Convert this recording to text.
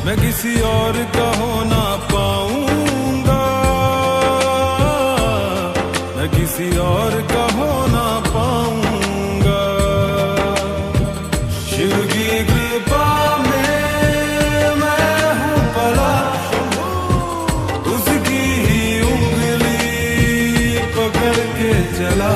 मैं किसी और का हो ना पाऊंगा, मैं किसी और का हो ना पाऊंगा। शिव की कृपा में मैं हूँ पला, उसकी ही उंगली पकड़ के चला।